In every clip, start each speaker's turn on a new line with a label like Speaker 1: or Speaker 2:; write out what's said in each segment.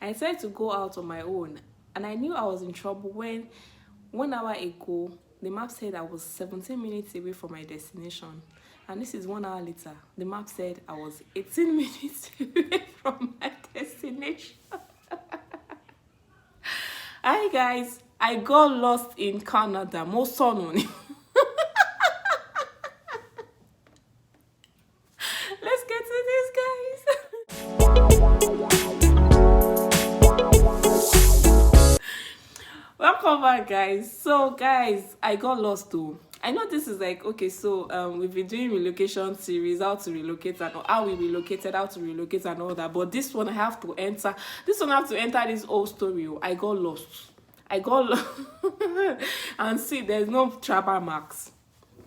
Speaker 1: I decided to go out on my own, and I knew I was in trouble when 1 hour ago the map said I was 17 minutes away from my destination, and this is 1 hour later. The map said I was 18 minutes away from my destination. Hi guys, I got lost in Canada. Most son. Let's get to this, guys. Welcome back, guys. So guys, I got lost too. I know this is like, okay, so we've been doing relocation series, how to relocate and how we relocated, how to relocate and all that, but this one I have to enter this old story. I got lost. And see, there's no tribal marks.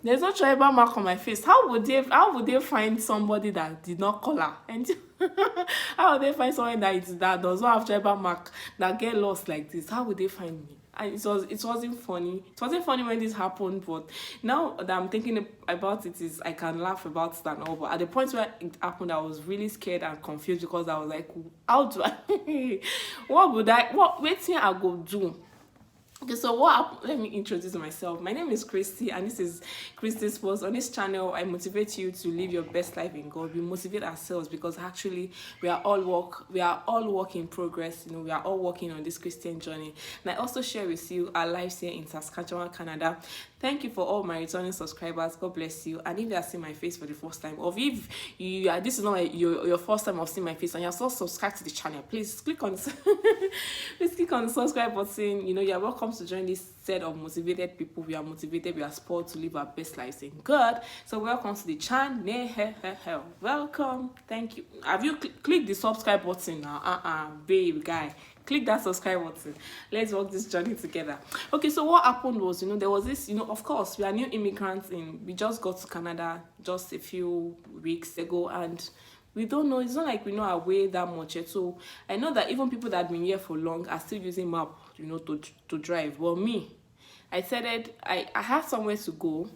Speaker 1: There's no tribal mark on my face. How would they find somebody that did not color? And how would they find someone that does not have tribal mark that get lost like this? How would they find me? And it wasn't funny. It wasn't funny when this happened, but now that I'm thinking about it, is I can laugh about it and all. But at the point where it happened, I was really scared and confused because I was like, how do I what thing I go do? Okay, so let me introduce myself. My name is Christy, and this is Christy's Post. On this channel, I motivate you to live your best life in God. We motivate ourselves because actually we are all work in progress. We are all working on this Christian journey. And I also share with you our lives here in Saskatchewan, Canada. Thank you for all my returning subscribers. God bless you. And if you are seeing my face for the first time, or if this is not your first time of seeing my face and you're still subscribed to the channel, please click on please click on the subscribe button. You're welcome to join this set of motivated people. We are motivated, we are spoiled to live our best lives in God. So welcome to the channel. Welcome. Thank you. Have you clicked the subscribe button now? Babe, guy. Click that subscribe button. Let's walk this journey together. Okay, so what happened was, there was this, of course, we are new immigrants we just got to Canada just a few weeks ago, and we don't know, it's not like we know our way that much yet. So I know that even people that have been here for long are still using map, to drive. Well, me, I said I had somewhere to go,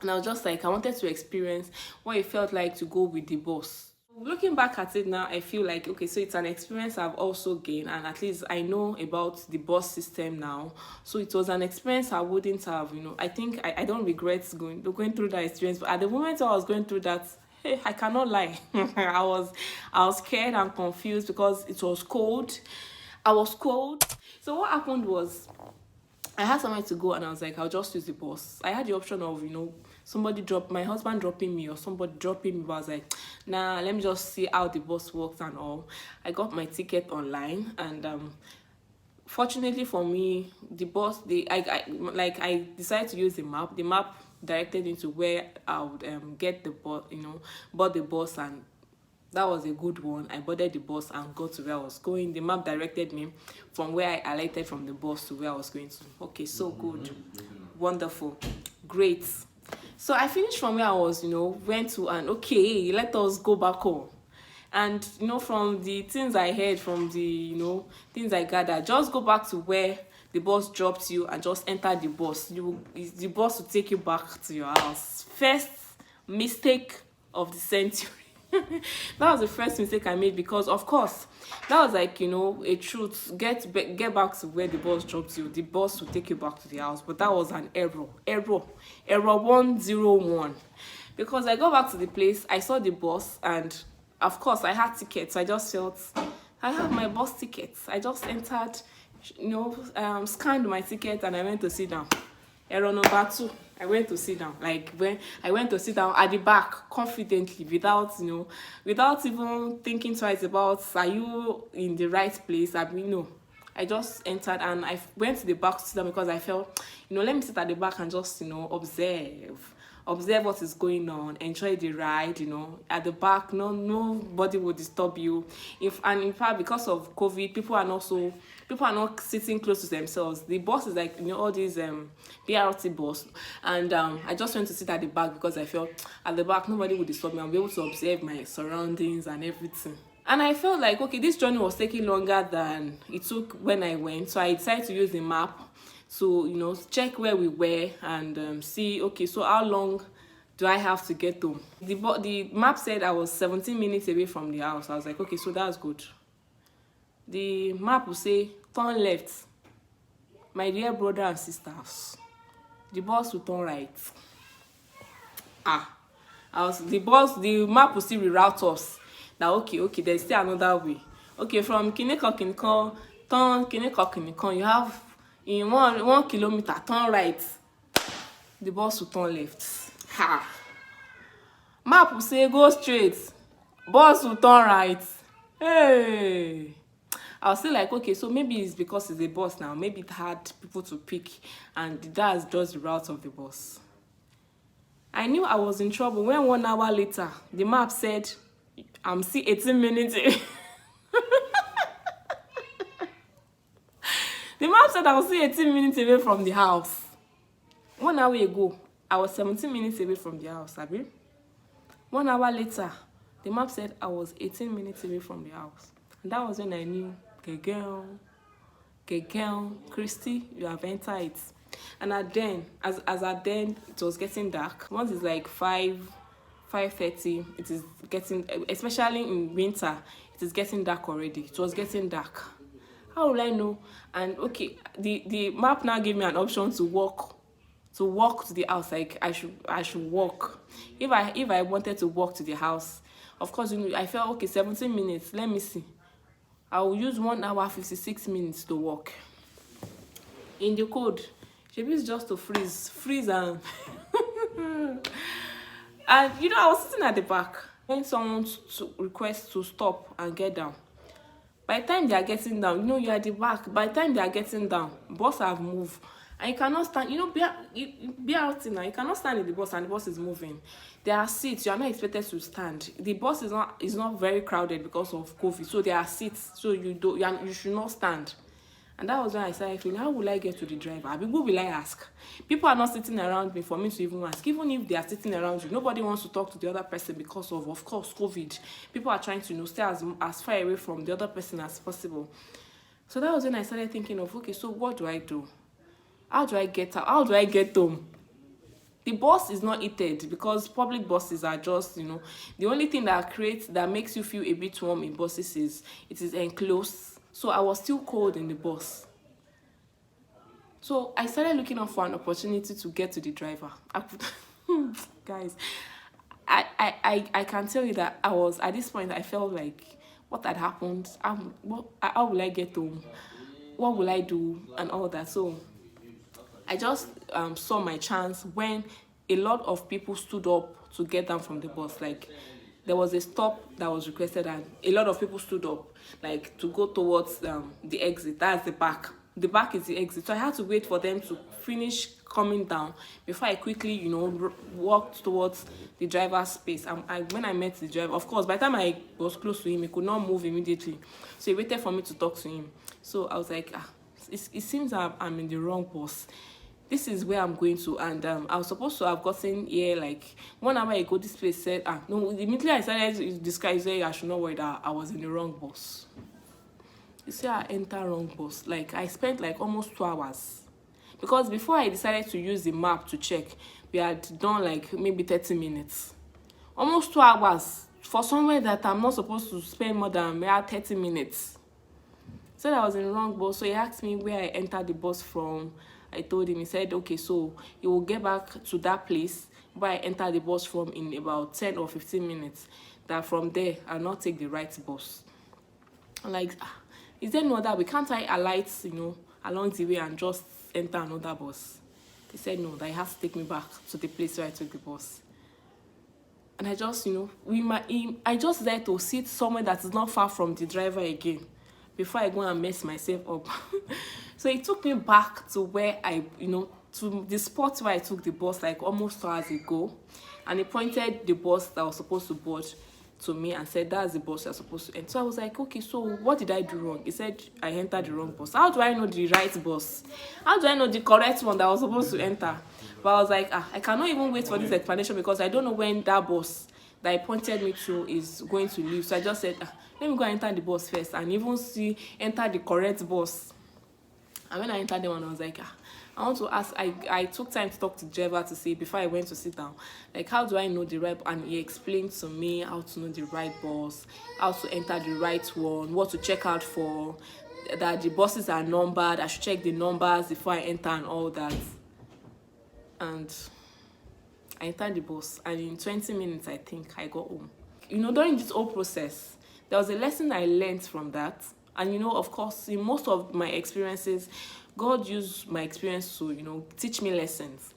Speaker 1: and I was just like, I wanted to experience what it felt like to go with the bus. Looking back at it now, I feel like, okay, so it's an experience I've also gained, and at least I know about the bus system now. So it was an experience I wouldn't have, I think I don't regret going through that experience. But at the moment I was going through that, hey, I cannot lie. I was scared and confused because it was cold. I was cold. So what happened was, I had somewhere to go, and I was like, I'll just use the bus. I had the option of, my husband dropping me or somebody dropping me, but I was like, nah, let me just see how the bus works and all. I got my ticket online, and fortunately for me, the bus, I decided to use the map. The map directed into where I would get the bus, board the bus, and that was a good one. I boarded the bus and got to where I was going. The map directed me from where I alighted from the bus to where I was going to. Okay, so good. Wonderful. Great. So I finished from where I was, went to, and okay, let us go back home. And, from the things I heard, from the, things I gathered, just go back to where the bus dropped you and just enter the bus. The bus will take you back to your house. First mistake of the century. That was the first mistake I made, because of course that was like, a truth. Get back to where the bus drops you. The bus will take you back to the house. But that was an error 101, because I got back to the place, I saw the bus, and of course I had tickets. I just felt I have my bus tickets. I just entered, scanned my ticket, and I went to sit down. Error number 2, I went to sit down. Like, when I went to sit down at the back confidently, without even thinking twice about, are you in the right place? I just entered, and I went to the back to sit down because I felt, let me sit at the back and just, observe what is going on, enjoy the ride. At the back, nobody will disturb you. In fact, because of COVID, people are not sitting close to themselves. The bus is like, all these BRT bus, and I just went to sit at the back because I felt at the back nobody would disturb me. I'll be able to observe my surroundings and everything. And I felt like, okay, this journey was taking longer than it took when I went, so I decided to use the map to check where we were and see, okay, so how long do I have to get home? The map said I was 17 minutes away from the house. I was like, okay, so that's good. the map will say turn left, my dear brother and sisters. The bus will turn right. The map will still reroute us. That okay, there's still another way. Okay, from Kineko, turn Kineko, you have in 1 kilometer, turn right. The bus will turn left. Map will say go straight, bus will turn right. Hey, I was still like, okay, so maybe it's because it's a bus now. Maybe it had people to pick, and that's just the route of the bus. I knew I was in trouble when 1 hour later, the map said, I'm still 18 minutes away. The map said I was still 18 minutes away from the house. 1 hour ago, I was 17 minutes away from the house, Abi. 1 hour later, the map said I was 18 minutes away from the house. And that was when I knew, girl, Christy, you have entered it. And at then, it was getting dark. Once it's like 5:30, it is getting, especially in winter, it is getting dark already. It was getting dark. How will I know? And okay, the map now gave me an option to walk to the house. Like I should walk. If I wanted to walk to the house, of course, I felt okay, 17 minutes. Let me see. I will use 1 hour 56 minutes to walk. In the code, maybe it's just to freeze and and I was sitting at the back when someone to request to stop and get down. By the time they are getting down, you are at the back. By the time they are getting down, bus have moved. And you cannot stand, be out now. You cannot stand in the bus and the bus is moving. There are seats. You are not expected to stand. The bus is not very crowded because of COVID. So there are seats. So you should not stand. And that was when I started feeling, how will I get to the driver? Who will I ask? People are not sitting around me for me to even ask. Even if they are sitting around you, nobody wants to talk to the other person because of course, COVID. People are trying to stay as far away from the other person as possible. So that was when I started thinking of, okay, so what do I do? How do I get out? How do I get home? The bus is not heated because public buses are just, the only thing that makes you feel a bit warm in buses is it is enclosed. So I was still cold in the bus. So I started looking out for an opportunity to get to the driver. Guys, I can tell you that at this point, I felt like, what had happened? How will I get home? What will I do? And all that. So I just saw my chance when a lot of people stood up to get down from the bus. Like, there was a stop that was requested and a lot of people stood up, like, to go towards the exit. That's the back. The back is the exit. So I had to wait for them to finish coming down before I quickly, walked towards the driver's space. When I met the driver, of course, by the time I was close to him, he could not move immediately. So he waited for me to talk to him. So I was like, it seems I'm in the wrong bus. This is where I'm going to, and I was supposed to have gotten here like 1 hour ago. This place said, no, immediately I started disguising, I should not worry that I was in the wrong bus. You see, I enter wrong bus. Like, I spent like almost 2 hours. Because before I decided to use the map to check, we had done like maybe 30 minutes. Almost 2 hours for somewhere that I'm not supposed to spend more than 30 minutes. So I was in the wrong bus. So he asked me where I entered the bus from. I told him. He said, okay, so he will get back to that place where I entered the bus from in about 10 or 15 minutes. That from there, I'll not take the right bus. I'm like, is there no other way? Can't I alight, along the way and just enter another bus? He said, no, that he has to take me back to the place where I took the bus. And I just, I just there to sit somewhere that is not far from the driver again before I go and mess myself up. So he took me back to where to the spot where I took the bus like almost 2 hours ago. And he pointed the bus that I was supposed to board to me and said, that's the bus you're supposed to enter. So I was like, okay, so what did I do wrong? He said, I entered the wrong bus. How do I know the right bus? How do I know the correct one that I was supposed to enter? But I was like, I cannot even wait for this explanation because I don't know when that bus that he pointed me to is going to leave. So I just said, let me go and enter the bus first and even enter the correct bus. And when I entered the one, I was like, I want to ask, I took time to talk to the driver to say, before I went to sit down, like, how do I know the right, and he explained to me how to know the right bus, how to enter the right one, what to check out for, that the buses are numbered, I should check the numbers before I enter and all that. And I entered the bus, and in 20 minutes, I think, I got home. You know, during this whole process, there was a lesson I learned from that. And, you know, of course, in most of my experiences, God used my experience to, you know, teach me lessons.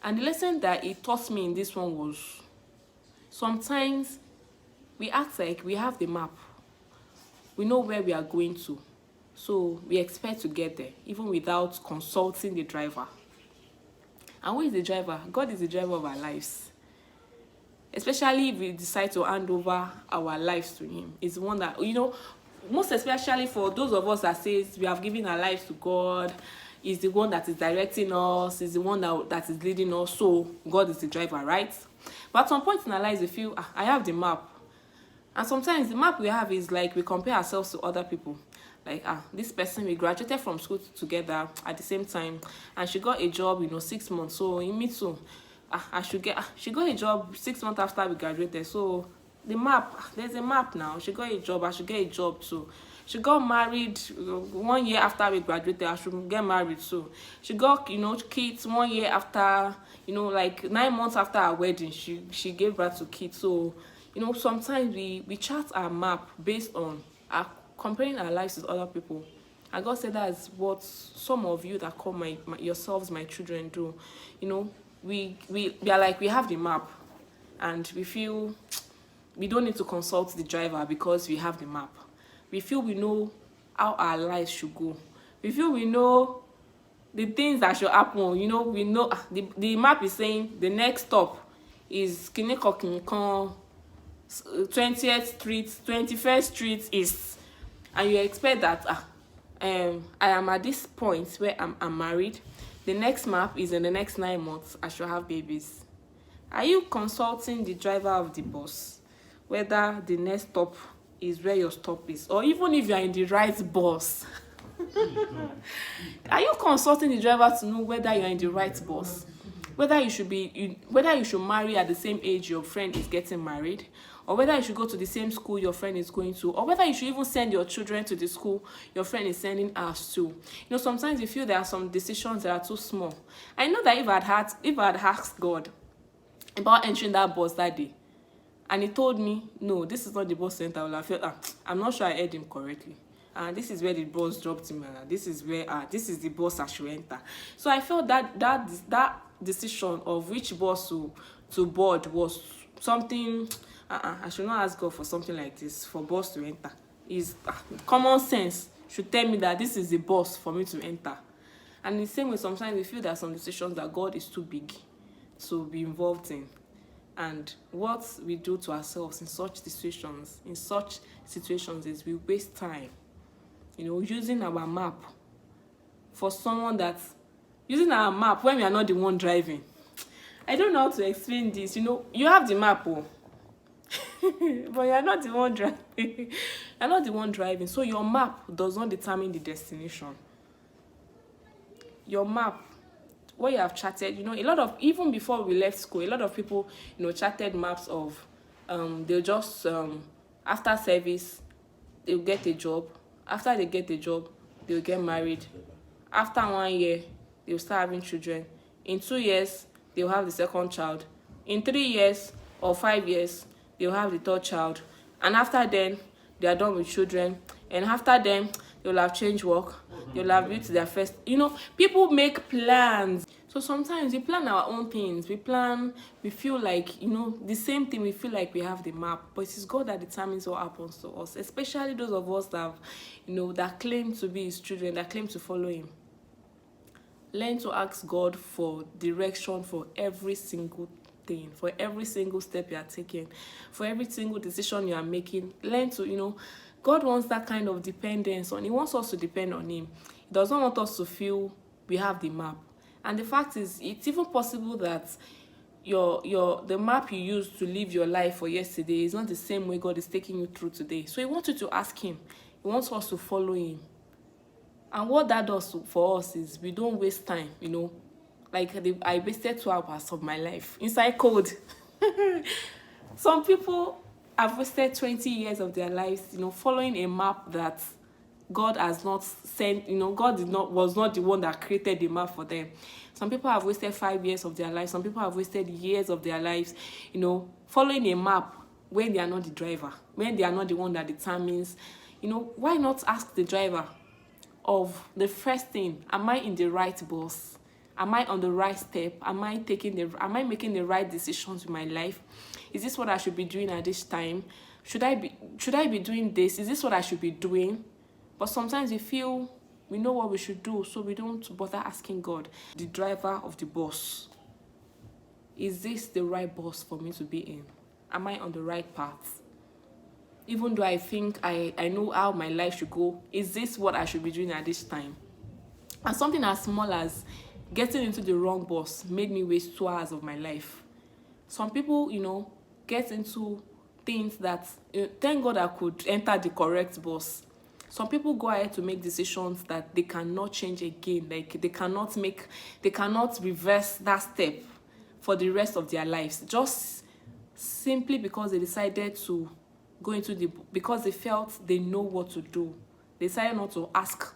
Speaker 1: And the lesson that He taught me in this one was, sometimes we act like we have the map. We know where we are going to. So we expect to get there, even without consulting the driver. And who is the driver? God is the driver of our lives. Especially if we decide to hand over our lives to Him. It's the one that, you know, most especially for those of us that says we have given our lives to God, is the one that is directing us, is the one that is leading us. So God is the driver, right? But at some point in our lives, we feel, I have the map. And sometimes the map we have is like we compare ourselves to other people. Like, this person, we graduated from school together at the same time, and she got a job, you know, 6 months. So in me too, she got a job 6 months after we graduated. So the map, there's a map now. She got a job, I should get a job too. She got married 1 year after we graduated, I should get married too. She got, you know, kids 1 year after, you know, like 9 months after our wedding, she gave birth to kids. So, you know, sometimes we chart our map based on comparing our lives with other people. And God said that is what some of you that call yourselves my children do. You know, we are like, we have the map, and we feel we don't need to consult the driver because we have the map. We feel we know how our lives should go. We feel we know the things that should happen. You know, we know the map is saying the next stop is Kineko 20th Street, 21st Street East. And you expect that I am at this point where I'm married. The next map is in the next 9 months I should have babies. Are you consulting the driver of the bus whether the next stop is where your stop is, or even if you are in the right bus? Are you consulting the driver to know whether you are in the right bus? Whether you should marry at the same age your friend is getting married, or whether you should go to the same school your friend is going to, or whether you should even send your children to the school your friend is sending us to. You know, sometimes you feel there are some decisions that are too small. I know that if I had asked God about entering that bus that day, and He told me, no, this is not the bus center, I would have felt, I'm not sure I heard Him correctly. This is where the bus dropped him. This is where this is the bus I should enter. So I felt that decision of which bus to board was something. I should not ask God for something like this, for bus to enter. Is common sense should tell me that this is the bus for me to enter. And in the same way, sometimes we feel there are some decisions that God is too big to be involved in. And what we do to ourselves in such situations is we waste time. You know, using our map for someone using our map when we are not the one driving. I don't know how to explain this. You know, you have the map, but you're not the one driving. You're not the one driving. So your map does not determine the destination. Your map, what you have charted, you know, even before we left school, a lot of people, you know, charted maps of, they'll just, after service, they'll get a job. After they get a job, they'll get married. After 1 year, they'll start having children. In 2 years, they'll have the second child. In 3 years or 5 years, they'll have the third child. And after then, they are done with children. And after them, they'll have changed work. They'll have built their first. You know, people make plans. So sometimes we plan our own things. We feel like, you know, the same thing, we feel like we have the map. But it is God that determines what happens to us. Especially those of us that have, you know, that claim to be His children, that claim to follow Him. Learn to ask God for direction for every single thing, for every single step you are taking, for every single decision you are making. Learn to, you know, God wants that kind of dependence on. He wants us to depend on Him. He does not want us to feel we have the map. And the fact is, it's even possible that the map you used to live your life for yesterday is not the same way God is taking you through today. So He wants you to ask Him. He wants us to follow Him. And what that does for us is we don't waste time, you know. Like I wasted 2 hours of my life inside code. Some people have wasted 20 years of their lives, you know, following a map that God has not sent, you know, was not the one that created the map for them. Some people have wasted 5 years of their lives. Some people have wasted years of their lives, you know, following a map when they are not the driver, when they are not the one that determines, you know. Why not ask the driver of the first thing? Am I in the right bus? Am I on the right step? Am I making the right decisions with my life? Is this what I should be doing at this time? Should I be doing this? Is this what I should be doing? But sometimes we feel we know what we should do, so we don't bother asking God, the driver of the bus. Is this the right bus for me to be in? Am I on the right path? Even though I think I know how my life should go, is this what I should be doing at this time? And something as small as getting into the wrong bus made me waste 2 hours of my life. Some people, you know, get into things that, thank God I could enter the correct bus. Some people go ahead to make decisions that they cannot change again. Like they cannot reverse that step for the rest of their lives. Just simply because they decided to go into because they felt they know what to do. They decided not to ask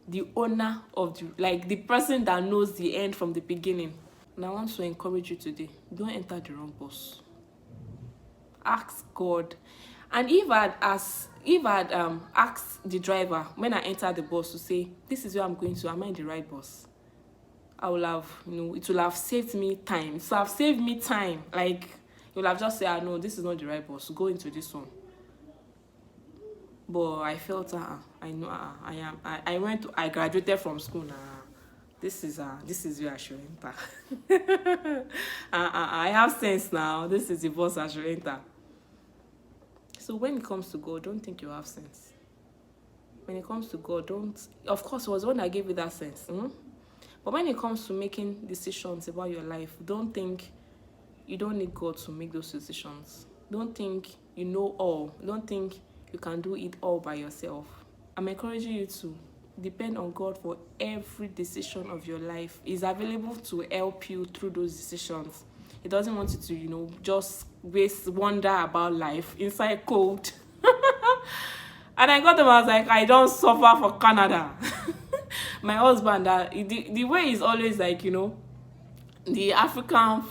Speaker 1: the owner of the person that knows the end from the beginning. And I want to encourage you today, don't enter the wrong bus. Ask God. And if I'd asked the driver when I entered the bus to say, this is where I'm going to, am I in the right bus? I will have, you know, it will have saved me time. So I've saved me time. Like, you will have just said, no, this is not the right bus, go into this one. But I felt, I know, I graduated from school now. This is where I should enter. I have sense now. This is the bus I should enter. So when it comes to God, don't think you have sense. When it comes to God, of course, it was the one that gave you that sense. But when it comes to making decisions about your life, don't think you don't need God to make those decisions. Don't think you know all. Don't think you can do it all by yourself. I'm encouraging you to depend on God for every decision of your life. He's available to help you through those decisions. He doesn't want you to, you know, just wonder about life inside cold. And I got him, I was like, I don't suffer for Canada. My husband, the way he's always like, you know, the African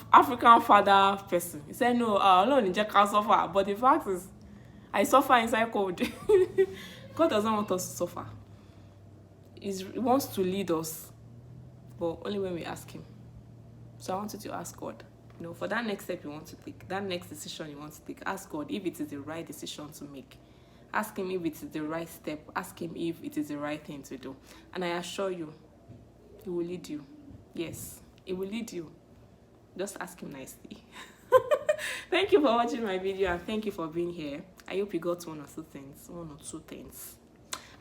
Speaker 1: father person. He said, no, alone can't suffer. But the fact is, I suffer inside cold. God doesn't want us to suffer. He wants to lead us, but only when we ask him. So I want you to ask God, you know, for that next step you want to take, that next decision you want to take, ask God if it is the right decision to make. Ask him if it is the right step. Ask him if it is the right thing to do. And I assure you, he will lead you. Yes, he will lead you. Just ask him nicely. Thank you for watching my video and thank you for being here. I hope you got one or two things.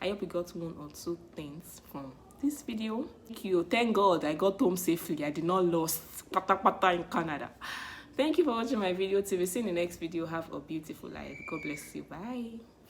Speaker 1: I hope you got one or two things from this video. Thank you. Thank God I got home safely. I did not lost pata in Canada. Thank you for watching my video. Till we see in the next video. Have a beautiful life. God bless you. Bye.